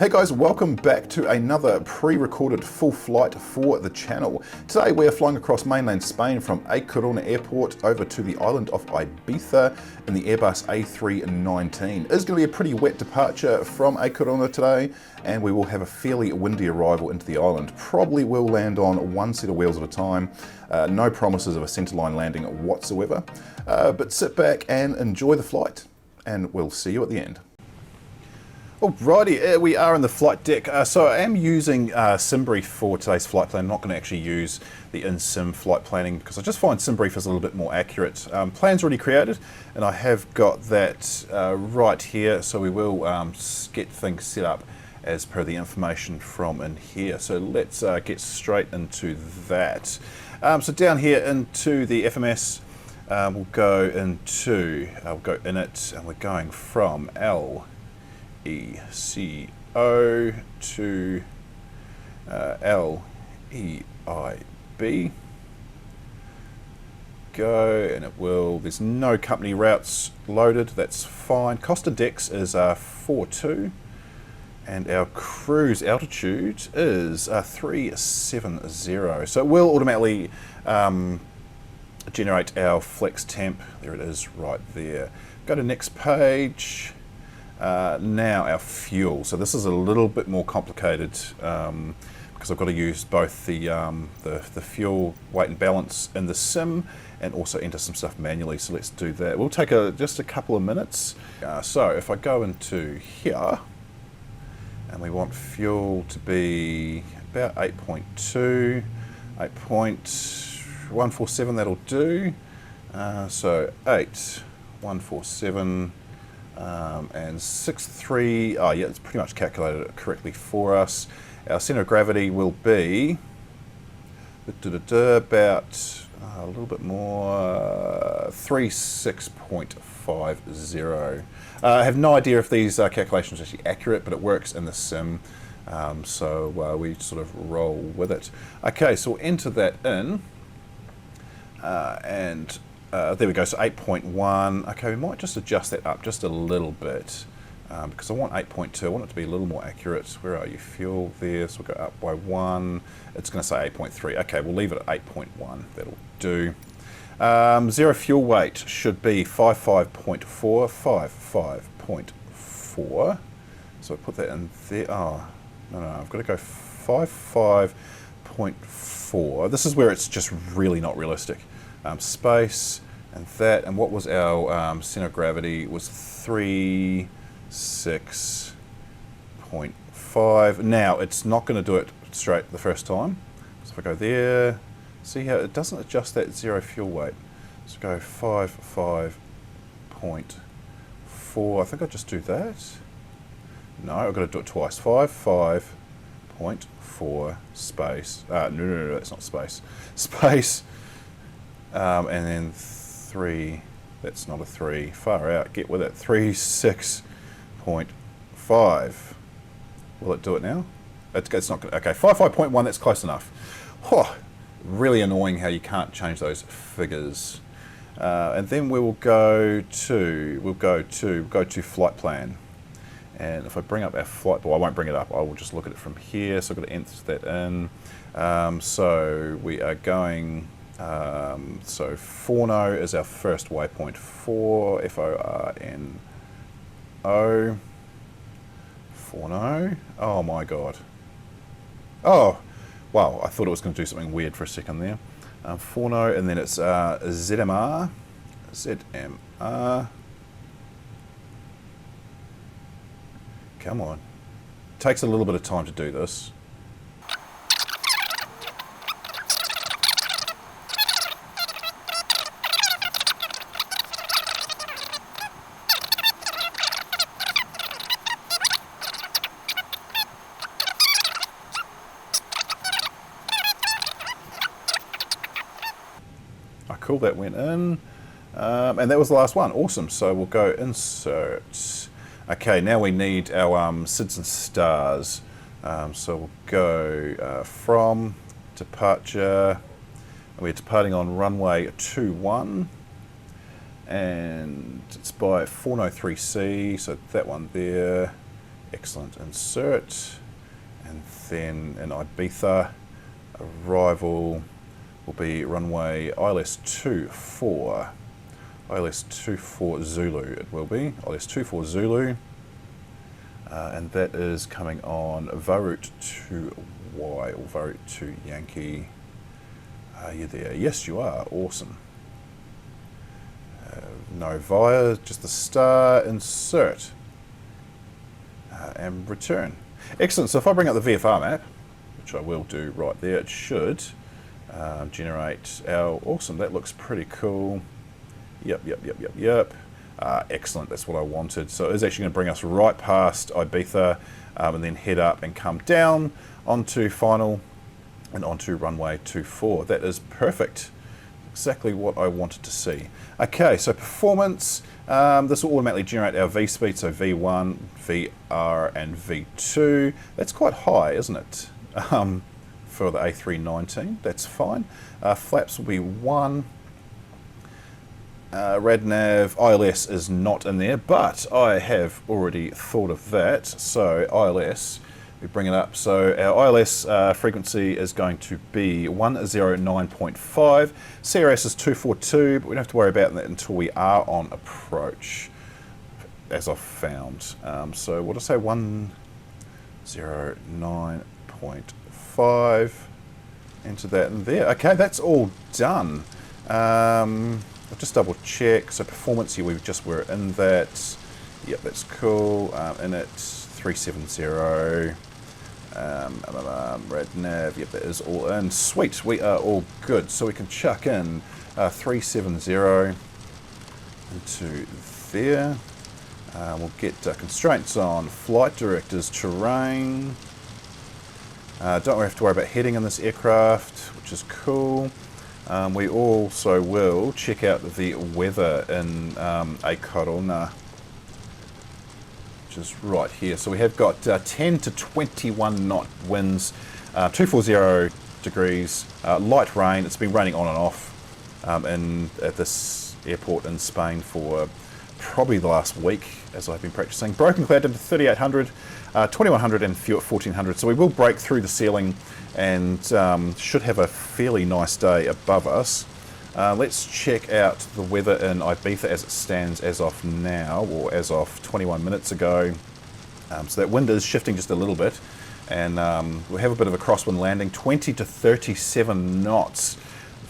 Hey guys, welcome back to another pre-recorded full flight for the channel. Today we are flying across mainland Spain from A Coruña airport over to the island of Ibiza in the Airbus A319. It's going to be a pretty wet departure from A Coruña today, and we will have a fairly windy arrival into the island. Probably will land on one set of wheels at a time. No promises of a centerline landing whatsoever, but sit back and enjoy the flight, and we'll see you at the end. Alrighty, we are in the flight deck. So I am using SimBrief for today's flight plan. I'm not going to actually use the in-sim flight planning because I just find SimBrief is a little bit more accurate. Plan's already created and I have got that right here, so we will get things set up as per the information from in here. So let's get straight into that. So down here into the FMS, we'll go in it, and we're going from LECO to LEIB. Go, and it will, there's no company routes loaded, that's fine. Costa Dex is 42, and our cruise altitude is 370. So it will automatically generate our flex temp. There it is right there. Go to next page. Now our fuel. So this is a little bit more complicated because I've got to use both the fuel weight and balance in the sim and also enter some stuff manually. So let's do that. We'll take just a couple of minutes. So if I go into here and we want fuel to be about 8.2, 8.147, that'll do. So 8.147. And 6.3, oh yeah, it's pretty much calculated it correctly for us. Our centre of gravity will be about a little bit more, 36.50. I have no idea if these calculations are actually accurate, but it works in the sim, so we sort of roll with it. Okay, so we'll enter that in, and there we go, so 8.1. Okay, we might just adjust that up just a little bit because I want 8.2. I want it to be a little more accurate. Where are you? Fuel there, so we'll go up by 1. It's going to say 8.3. Okay, we'll leave it at 8.1. That'll do. Zero fuel weight should be 55.4. 55.4. So I put that in there. Oh, no, I've got to go 55.4. This is where it's just really not realistic. Space and that, and what was our center of gravity was 36.5. Now it's not going to do it straight the first time, so if I go there, see how it doesn't adjust that zero fuel weight. So go 55.4. I think I'll just do that. No, I've got to do it twice. 55.4 space. No, that's not space. Space. And then 3, that's not a 3, far out, get with it, 36.5. Will it do it now? It's not going to, okay, 55.1, that's close enough. Oh, really annoying how you can't change those figures. And then we will go to flight plan. And if I bring up our flight, well, I won't bring it up, I will just look at it from here, so I've got to enter that in. So we are going, so Forno is our first waypoint, Forno. Forno. Oh my god. Oh, wow, I thought it was going to do something weird for a second there. Forno, and then it's ZMR. Come on. Takes a little bit of time to do this. Cool, that went in, and that was the last one. Awesome. So we'll go insert. Okay, now we need our SIDS and stars. So we'll go from departure. We're departing on runway 21, and it's by 403C. So that one there, Excellent. Insert. And then in Ibiza, arrival will be runway ILS-24. ILS-24 Zulu it will be. ILS-24 Zulu. And that is coming on Varut 2Y or Varut 2 Yankee. Are you there? Yes, you are. Awesome. No via, just the star, insert, and return. Excellent. So if I bring up the VFR map, which I will do right there, it should generate our, awesome, that looks pretty cool. Yep. Excellent, that's what I wanted. So it is actually going to bring us right past Ibiza and then head up and come down onto final and onto runway 24. That is perfect. Exactly what I wanted to see. Okay, so performance, this will automatically generate our V speed, so V1, VR and V2. That's quite high, isn't it? For the A319, that's fine. Flaps will be 1. RadNav ILS is not in there, but I have already thought of that. So ILS, we bring it up. So our ILS frequency is going to be 109.5. CRS is 242, but we don't have to worry about that until we are on approach, as I've found. So what did I say? 109.5. Enter that in there. Okay, that's all done. I'll just double check. So performance here, we just were in that. Yep, that's cool. In it, 370. RadNav, yep, that is all in. Sweet, we are all good. So we can chuck in 370 into there. We'll get constraints on flight directors, terrain. Don't have to worry about heading in this aircraft, which is cool. We also will check out the weather in A Corona, which is right here. So we have got 10 to 21 knot winds, 240 degrees, light rain. It's been raining on and off at this airport in Spain for probably the last week, as I've been practicing. Broken cloud into 3800, 2100 and 1400. So we will break through the ceiling and should have a fairly nice day above us. Let's check out the weather in Ibiza as it stands as of now, or as of 21 minutes ago. So that wind is shifting just a little bit, and we'll have a bit of a crosswind landing, 20 to 37 knots.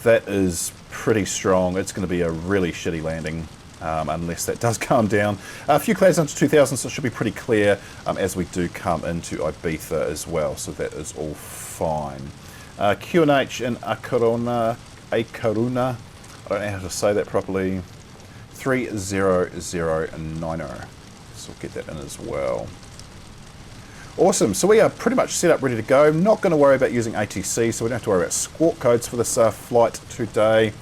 That is pretty strong. It's going to be a really shitty landing. Unless that does calm down. A few clouds under 2000, so it should be pretty clear as we do come into Ibiza as well, so that is all fine. QNH in A Corona, I don't know how to say that properly, 30090, so we'll get that in as well. Awesome, so we are pretty much set up, ready to go. Not going to worry about using ATC, so we don't have to worry about squawk codes for this flight today.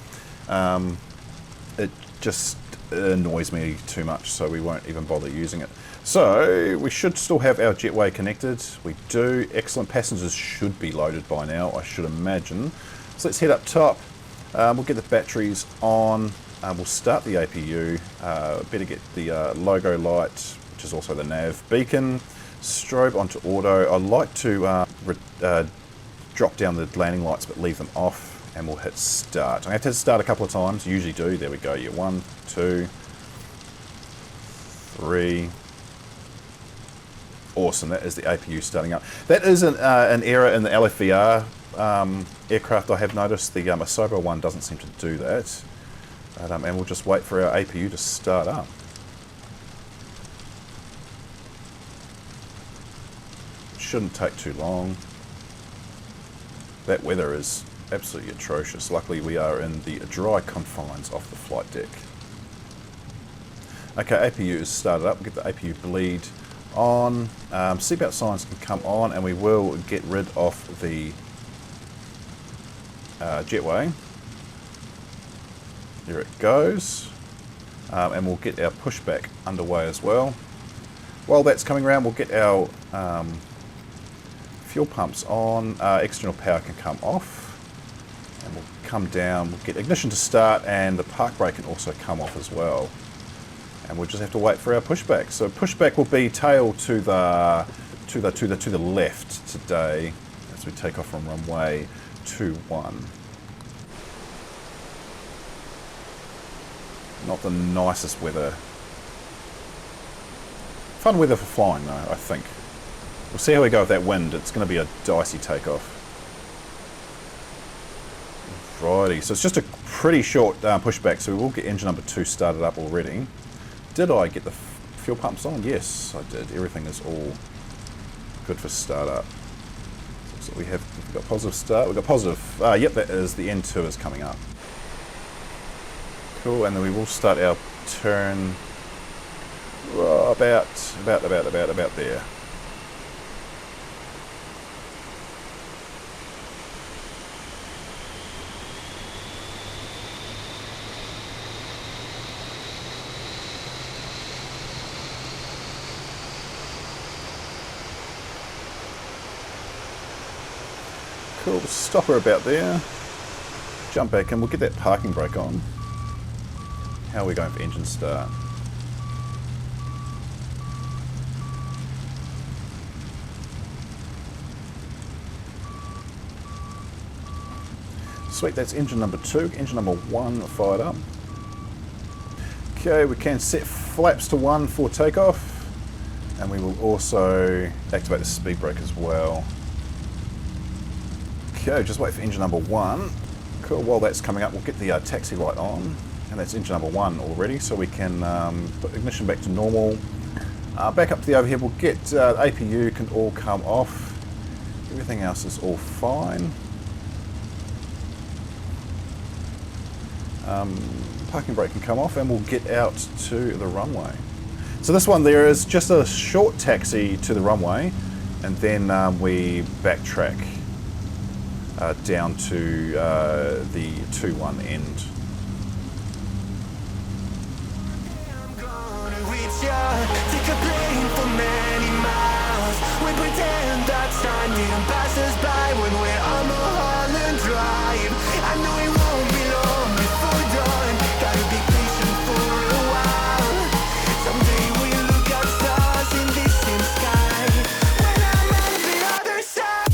It just annoys me too much, so we won't even bother using it. So we should still have our jetway connected. We do. Excellent. Passengers should be loaded by now, I should imagine. So let's head up top. We'll get the batteries on. We'll start the APU. Better get the logo light, which is also the nav beacon. Strobe onto auto. I like to drop down the landing lights but leave them off. And we'll hit start. I have to hit start a couple of times. Usually do. There we go. Yeah, 1, 2, 3. Awesome. That is the APU starting up. That is an error in the LFVR aircraft. I have noticed the Asobo one doesn't seem to do that. And we'll just wait for our APU to start up. Shouldn't take too long. That weather is absolutely atrocious. Luckily we are in the dry confines of the flight deck. Okay, APU is started up. We'll get the APU bleed on. Seatbelt signs can come on, and we will get rid of the jetway. There it goes. And we'll get our pushback underway as well. While that's coming around, we'll get our fuel pumps on. External power can come off. And we'll come down, we'll get ignition to start, and the park brake can also come off as well. and we'll just have to wait for our pushback. So pushback will be tail to the left today as we take off from runway 21. Not the nicest weather. Fun weather for flying though, I think. We'll see how we go with that wind. It's going to be a dicey takeoff. Righty, so it's just a pretty short pushback, so we will get engine number 2 started up already. Did I get the fuel pumps on? Yes, I did. Everything is all good for startup. So we've got positive start. We've got positive. Yep, that is the N2 is coming up. Cool, and then we will start our turn about there. Cool, stop her about there, jump back in, we'll get that parking brake on. How are we going for engine start? Sweet, that's engine number 2, engine number 1 fired up. Okay, we can set flaps to 1 for takeoff, and we will also activate the speed brake as well. Okay, just wait for engine number 1. Cool, while that's coming up, we'll get the taxi light on. And that's engine number 1 already, so we can put ignition back to normal. Back up to the overhead, we'll get APU can all come off. Everything else is all fine. Parking brake can come off, and we'll get out to the runway. So this one there is just a short taxi to the runway, and then we backtrack down to the 2-1 end. Take a plane for many miles. We pretend that time didn't pass us by when we're on Mulholland Drive. I know it won't be long before dawn. Gotta be patient for a while. Someday we'll look at stars in this same sky. When I'm on the other side.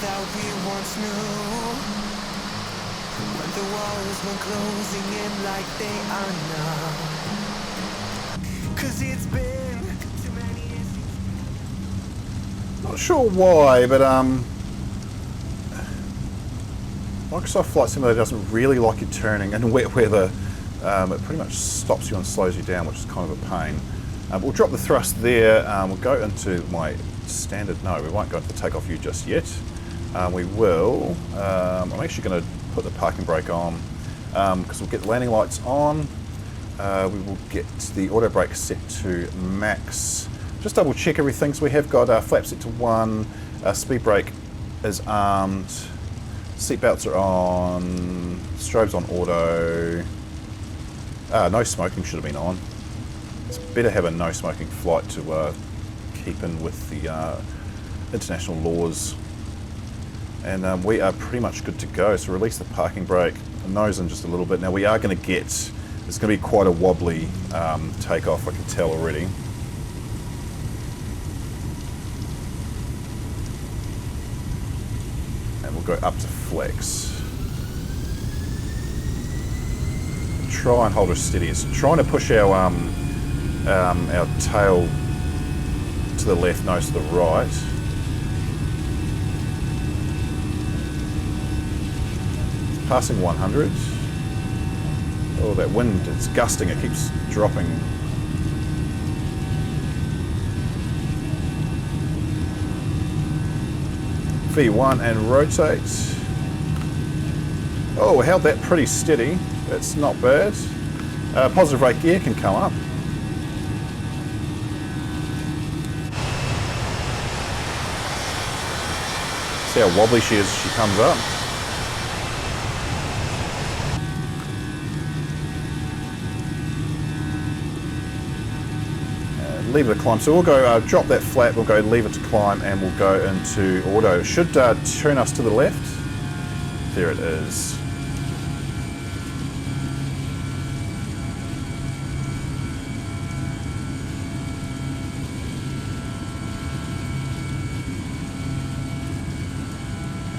That we once knew, when the walls were closing in like they are now. 'Cause it's been too many years. Not sure why, but Microsoft Flight Simulator doesn't really like you turning in wet weather. It pretty much stops you and slows you down, which is kind of a pain. We'll drop the thrust there. We'll go into my standard. No, we won't go into the takeoff view just yet. We will. I'm actually going to put the parking brake on because we'll get the landing lights on. We will get the auto brake set to max. Just double check everything. So we have got flaps set to 1. Speed brake is armed. Seat belts are on. Strobes on auto. No smoking should have been on. It's better have a no smoking flight to keep in with the international laws. And we are pretty much good to go. So release the parking brake, nose in just a little bit. Now we are going to get, it's going to be quite a wobbly takeoff, I can tell already. And we'll go up to flex. Try and hold her steady. It's trying to push our tail to the left, nose to the right. Passing 100. Oh, that wind, it's gusting, it keeps dropping. V1 and rotate. Oh, we held that pretty steady. That's not bad. Positive rate gear can come up. See how wobbly she is as she comes up. Leave it to climb. So we'll go drop that flap, we'll go leave it to climb, and we'll go into auto. It should turn us to the left. There it is.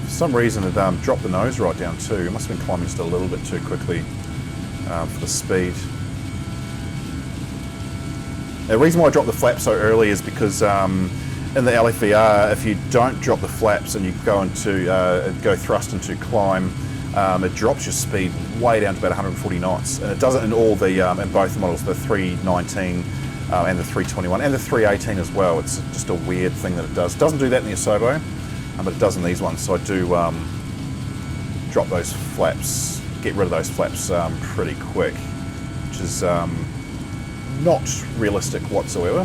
For some reason it dropped the nose right down too. It must have been climbing just a little bit too quickly for the speed. The reason why I dropped the flap so early is because in the LFVR, if you don't drop the flaps and you go into go thrust into climb, it drops your speed way down to about 140 knots, and it does it in all the in both the models, the 319 and the 321 and the 318 as well. It's just a weird thing that it does. It doesn't do that in the Asobo, but it does in these ones. So I do drop those flaps, get rid of those flaps pretty quick, which is not realistic whatsoever.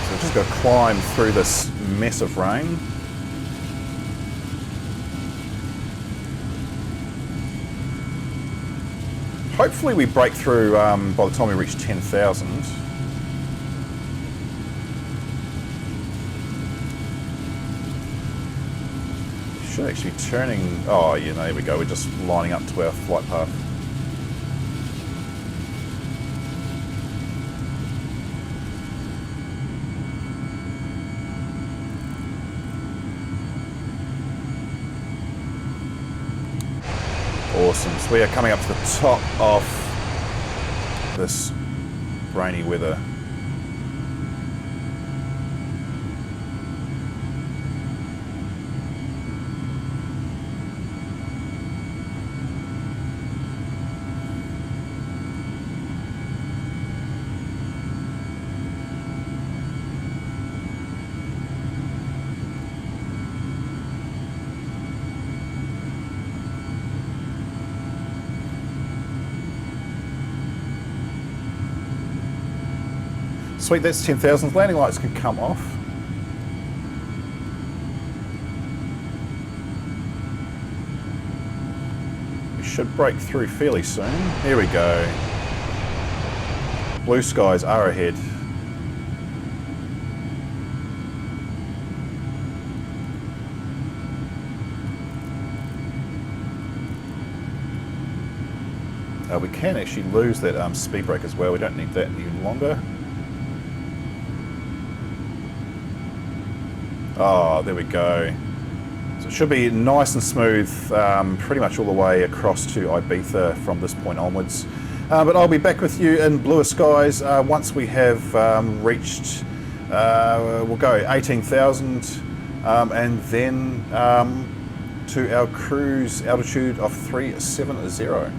So we're just going to climb through this mess of rain. Hopefully we break through by the time we reach 10,000. Should actually be turning. Oh, yeah, there we go. We're just lining up to our flight path. Awesome. So we are coming up to the top of this rainy weather. Sweet, that's 10,000. Landing lights can come off. We should break through fairly soon. Here we go. Blue skies are ahead. We can actually lose that speed brake as well. We don't need that any longer. Oh, there we go. So it should be nice and smooth pretty much all the way across to Ibiza from this point onwards. But I'll be back with you in bluer skies once we have reached, we'll go 18,000 and then to our cruise altitude of 370.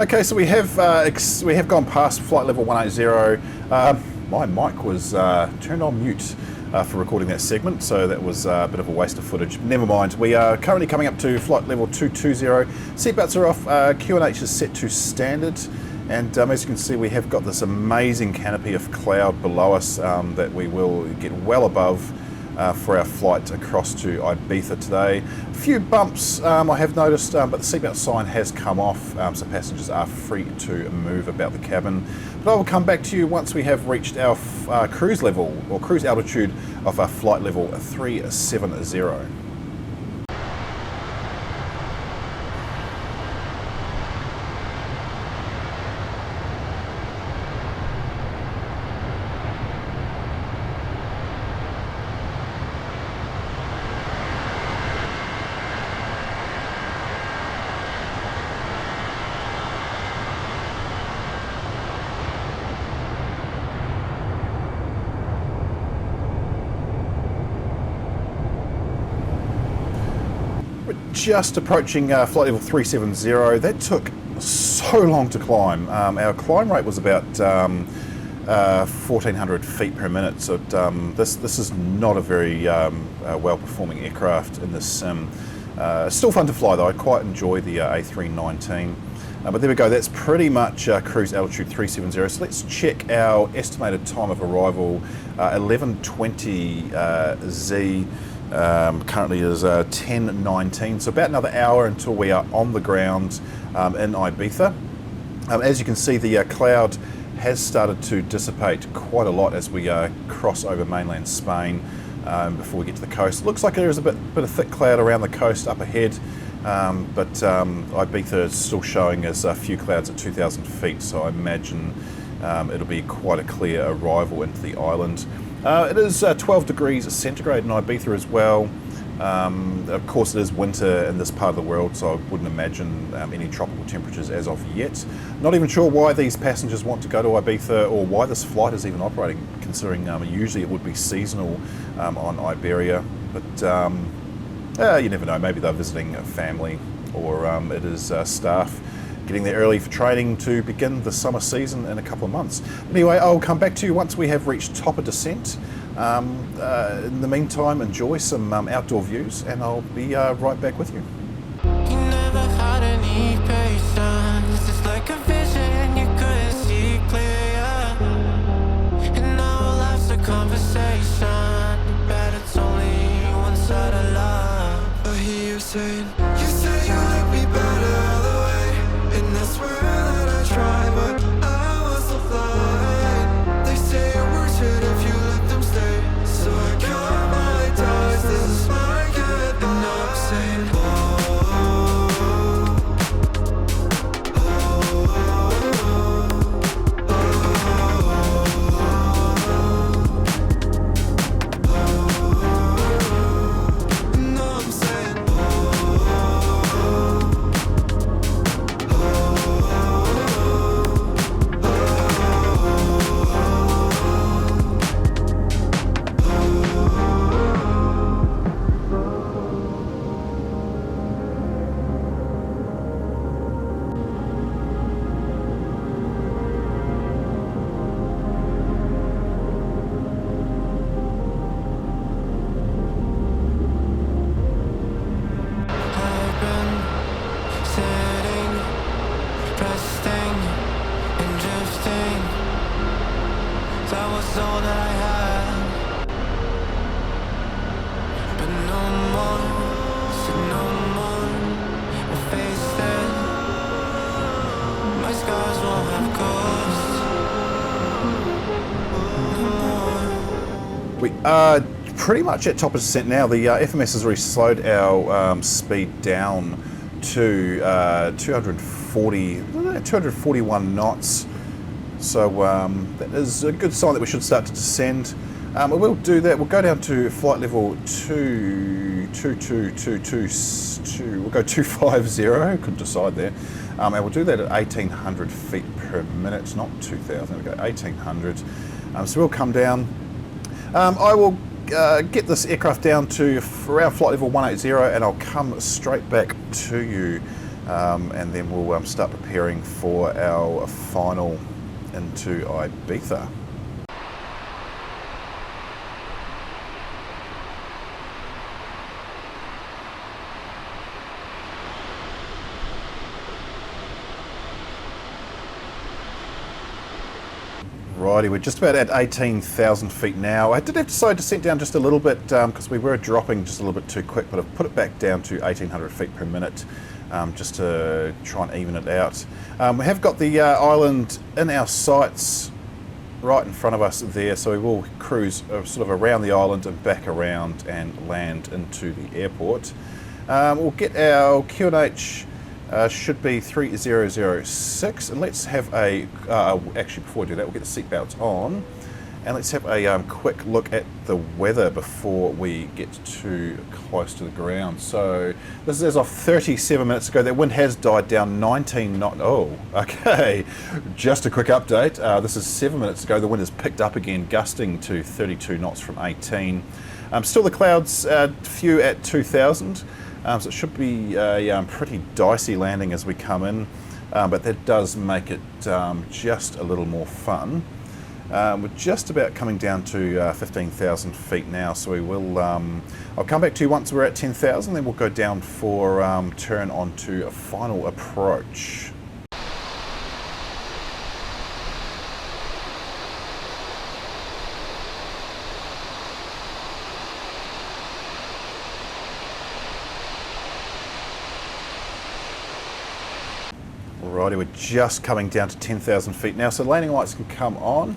Okay, so we have gone past flight level 180. My mic was turned on mute for recording that segment, so that was a bit of a waste of footage. Never mind. We are currently coming up to flight level 220. Seatbelts are off. QNH is set to standard, and as you can see, we have got this amazing canopy of cloud below us that we will get well above for our flight across to Ibiza today. A few bumps I have noticed, but the seatbelt sign has come off, so passengers are free to move about the cabin. But I will come back to you once we have reached our cruise level, or cruise altitude of our flight level 370. just approaching flight level 370. That took so long to climb. Our climb rate was about 1,400 feet per minute, so this is not a very well-performing aircraft in this sim. Still fun to fly though. I quite enjoy the A319. But there we go, that's pretty much cruise altitude 370. So let's check our estimated time of arrival. 11:20 Z currently is 10:19, so about another hour until we are on the ground in Ibiza. As you can see, the cloud has started to dissipate quite a lot as we cross over mainland Spain before we get to the coast. It looks like there is a bit of thick cloud around the coast up ahead. But Ibiza is still showing us a few clouds at 2,000 feet, so I imagine it'll be quite a clear arrival into the island. It is 12 degrees centigrade in Ibiza as well. Of course, it is winter in this part of the world, so I wouldn't imagine any tropical temperatures as of yet. Not even sure why these passengers want to go to Ibiza or why this flight is even operating, considering usually it would be seasonal on Iberia. But you never know, maybe they're visiting a family, or it is staff getting there early for training to begin the summer season in a couple of months. Anyway, I'll come back to you once we have reached top of descent. In the meantime, enjoy some outdoor views, and I'll be right back with you. You never had any patience. It's like a vision you couldn't see clear. And now we'll have a conversation. Bet it's only one side of love. I hear you saying, you say you like me better the way. And I swear that I try, but I was so blind. They say it works good if you let them stay. So I count my dice, this is my good. And I'm saying, We are pretty much at top of descent now. The FMS has already slowed our speed down to 241 knots. So that is a good sign that we should start to descend. We will do that. We'll go down to flight level 22222. We'll go 250. Couldn't decide there. And we'll do that at 1,800 feet per minute, not 2,000. We'll go 1,800. So we'll come down. I will get this aircraft down to around flight level 180, and I'll come straight back to you, and then we'll start preparing for our final into Ibiza. Righty, we're just about at 18,000 feet now. I did have to slow descent down just a little bit because we were dropping just a little bit too quick, but I've put it back down to 1,800 feet per minute just to try and even it out. We have got the island in our sights right in front of us there, so we will cruise sort of around the island and back around and land into the airport. We'll get our QNH. Should be 3006, and let's have a, actually before we do that, we'll get the seatbelts on, and let's have a quick look at the weather before we get too close to the ground. So this is as of 37 minutes ago. That wind has died down 19 knots. Oh, okay. Just a quick update. This is 7 minutes ago. The wind has picked up again, gusting to 32 knots from 18. Still the clouds, few at 2,000. So it should be a pretty dicey landing as we come in, but that does make it just a little more fun. We're just about coming down to 15,000 feet now, so we will. I'll come back to you once we're at 10,000, then we'll go down for turn onto a final approach. Alrighty, we're just coming down to 10,000 feet now, so landing lights can come on.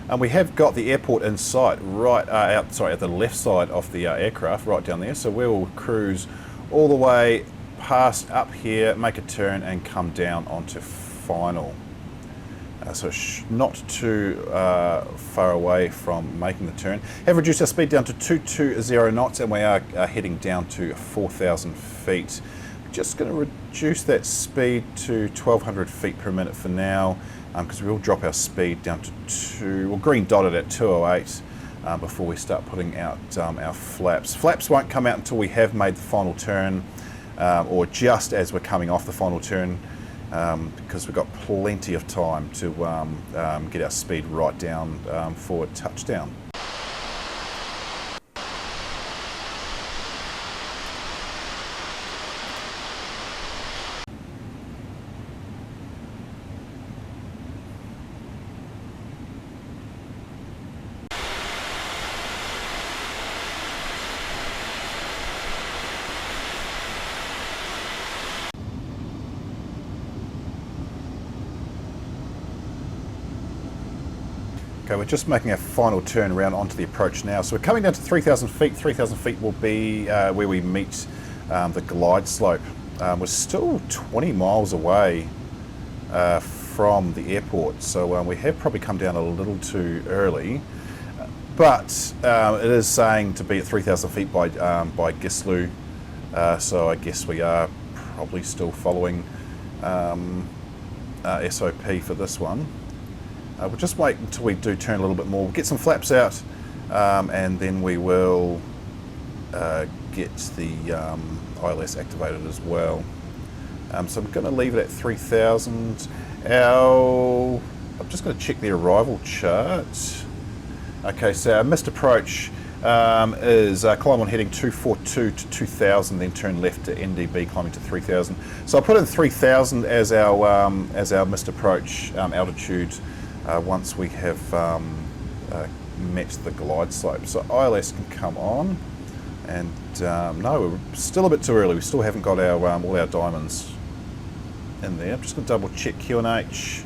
And we have got the airport in sight, right at the left side of the aircraft, right down there. So we'll cruise all the way past up here, make a turn, and come down onto final. So not too far away from making the turn. Have reduced our speed down to 220 knots, and we are heading down to 4,000 feet. Just going to reduce that speed to 1,200 feet per minute for now, because we will drop our speed down to green dotted at 208 before we start putting out our flaps. Flaps won't come out until we have made the final turn, or just as we're coming off the final turn, because we've got plenty of time to get our speed right down for touchdown. Okay, we're just making our final turn around onto the approach now. So we're coming down to 3,000 feet. 3,000 feet will be where we meet the glide slope. We're still 20 miles away from the airport, so we have probably come down a little too early. But it is saying to be at 3,000 feet by Gislu, so I guess we are probably still following SOP for this one. We'll just wait until we do turn a little bit more. We'll get some flaps out, and then we will get the ILS activated as well. So I'm going to leave it at 3,000. I'm just going to check the arrival chart. Okay, so our missed approach is climb on heading 242 to 2,000, then turn left to NDB climbing to 3,000. So I'll put in 3,000 as our missed approach altitude. Once we have met the glide slope. So ILS can come on, and no, we're still a bit too early. We still haven't got our all our diamonds in there. I'm just going to double check QNH.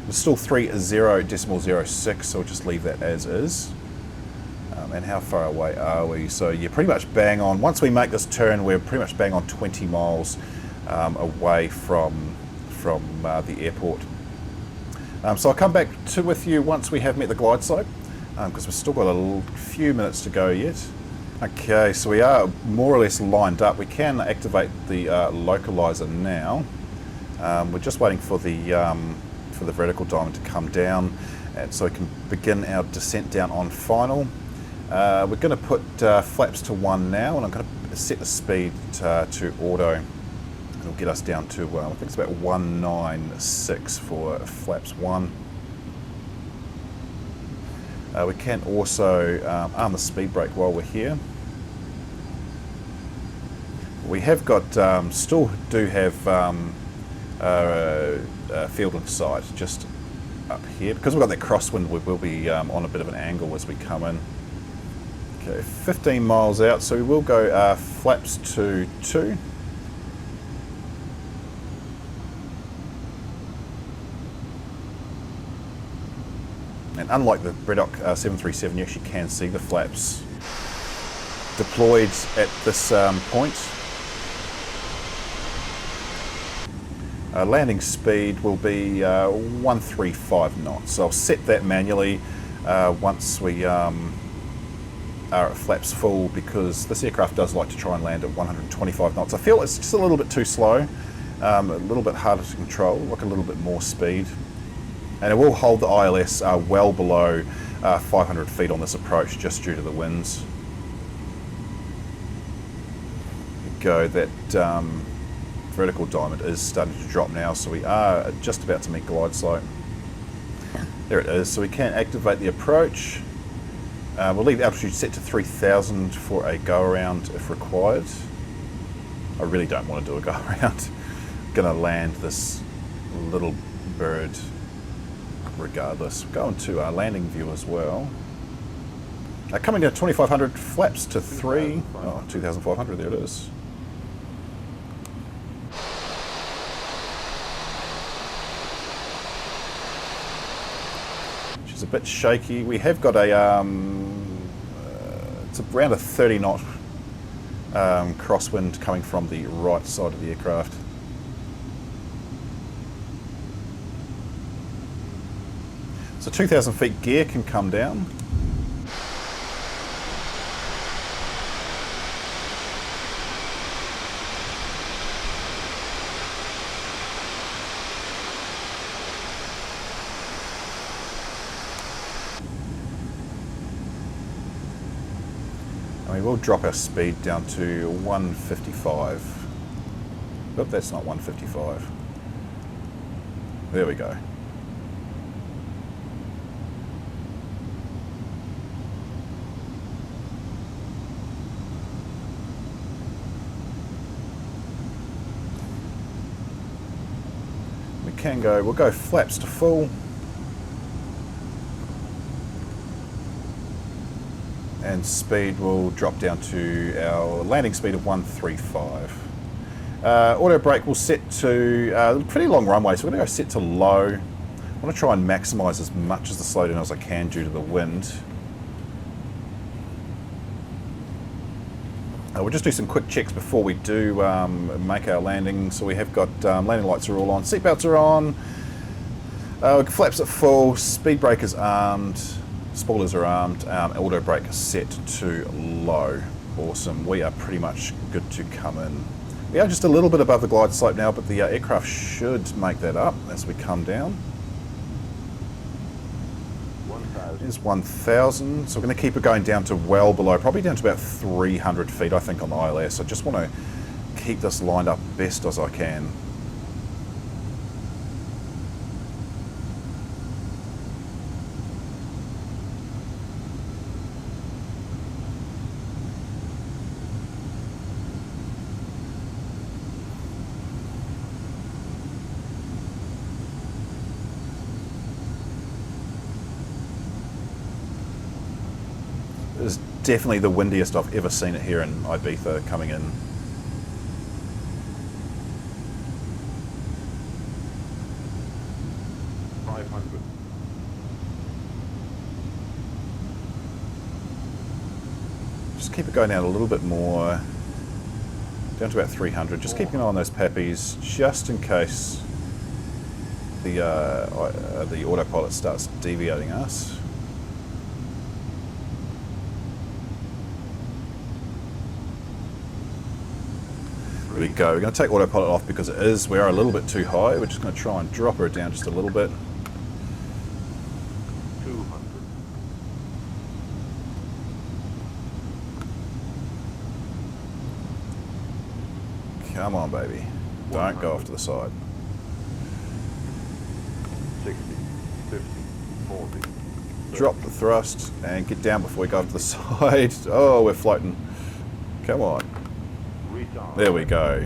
We're still 30.06, so we'll just leave that as is. And how far away are we? So you're pretty much bang on. Once we make this turn, we're pretty much bang on 20 miles away from the airport. So I'll come back with you once we have met the glide slope, because we've still got a few minutes to go yet. Okay, so we are more or less lined up. We can activate the localizer now. We're just waiting for the vertical diamond to come down, and so we can begin our descent down on final. We're going to put flaps to 1 now, and I'm going to set the speed to auto. It'll get us down to, I think it's about 196 for flaps 1. We can also arm the speed brake while we're here. We have got, still do have field in sight just up here. Because we've got that crosswind, we will be on a bit of an angle as we come in. Okay, 15 miles out, so we will go flaps to 2. And unlike the Bredok 737, you actually can see the flaps deployed at this point. Landing speed will be 135 knots. So I'll set that manually once we are at flaps full, because this aircraft does like to try and land at 125 knots. I feel it's just a little bit too slow, a little bit harder to control, like a little bit more speed. And it will hold the ILS well below 500 feet on this approach, just due to the winds. go, that vertical diamond is starting to drop now, so we are just about to meet glide slope. There it is, so we can activate the approach. We'll leave altitude set to 3000 for a go around if required. I really don't want to do a go around. I'm going to land this little bird regardless. Go into our landing view as well. Coming down 2500, flaps to 3. Oh, 2500, there it is. Which is a bit shaky. We have got a, it's around a 30 knot crosswind coming from the right side of the aircraft. So 2000 feet gear can come down. And we will drop our speed down to 155. But that's not 155. There we go. Can go, we'll go flaps to full, and speed will drop down to our landing speed of 135. Auto brake will set to pretty long runway, so we're going to go set to low. I want to try and maximise as much as the slowdown as I can due to the wind. We'll just do some quick checks before we do make our landing. So we have got landing lights are all on, seatbelts are on, flaps at full, speed brake is armed, spoilers are armed, auto brake is set to low. Awesome, we are pretty much good to come in. We are just a little bit above the glide slope now, but the aircraft should make that up as we come down. Is 1000, so we're going to keep it going down to well below, probably down to about 300 feet I think on the ILS. I just want to keep this lined up best as I can. It's definitely the windiest I've ever seen it here in Ibiza coming in. Just keep it going down a little bit more, down to about 300. Just keeping an eye on those pappies, just in case the autopilot starts deviating us. There we go. We're going to take autopilot off because we are a little bit too high. We're just going to try and drop her down just a little bit. 200. Come on, baby. Don't go off to the side. 60, 50, 40. Drop the thrust and get down before we go off to the side. Oh, we're floating. Come on. There we go.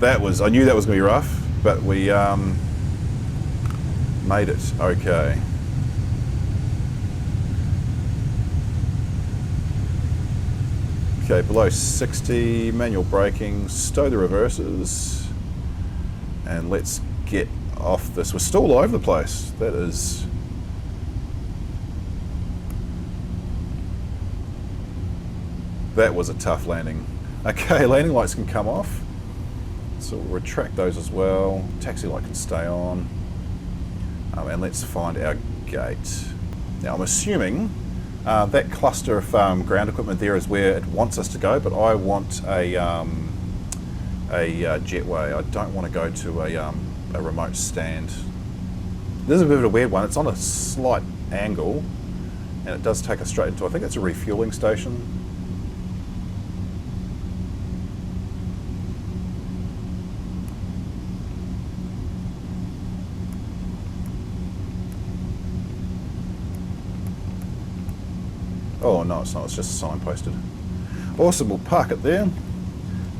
I knew that was going to be rough, but we made it. Okay. Okay, below 60, manual braking, stow the reverses, and let's get off this. We're still all over the place. That is... That was a tough landing. Okay, landing lights can come off. So we'll retract those as well. Taxi light can stay on. And let's find our gate. Now I'm assuming that cluster of ground equipment there is where it wants us to go, but I want a jetway. I don't want to go to a remote stand. This is a bit of a weird one. It's on a slight angle, and it does take us straight into, I think it's a refueling station. Oh no, it's not, it's just signposted. Awesome, we'll park it there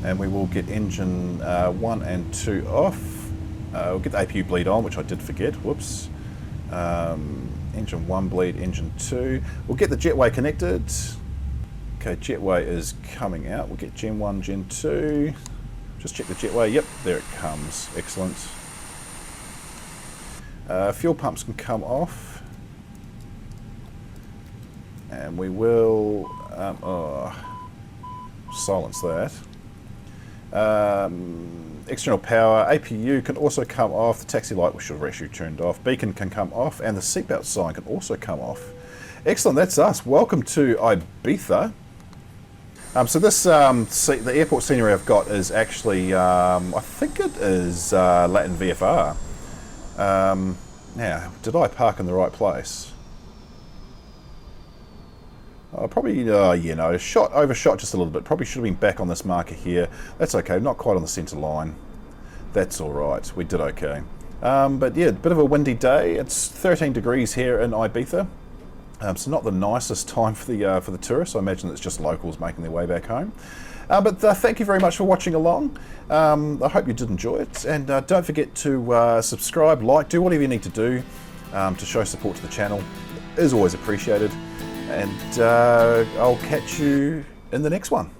and we will get engine 1 and 2 off. We'll get the APU bleed on, which I did forget, whoops. Engine 1 bleed, engine 2. We'll get the jetway connected. Okay, jetway is coming out. We'll get Gen 1, Gen 2. Just check the jetway. Yep, there it comes. Excellent. Fuel pumps can come off. And we will silence that. External power, APU can also come off. The taxi light, which should have actually turned off. Beacon can come off, and the seatbelt sign can also come off. Excellent, that's us. Welcome to Ibiza. So this, the airport scenery I've got is actually, I think it is Latin VFR. Now, did I park in the right place? Probably, you know, overshot just a little bit. Probably should have been back on this marker here. That's okay, not quite on the centre line. That's all right, we did okay. But yeah, bit of a windy day. It's 13 degrees here in Ibiza. So not the nicest time for the tourists. I imagine it's just locals making their way back home. But thank you very much for watching along. I hope you did enjoy it. And don't forget to subscribe, like, do whatever you need to do to show support to the channel. It is always appreciated. And I'll catch you in the next one.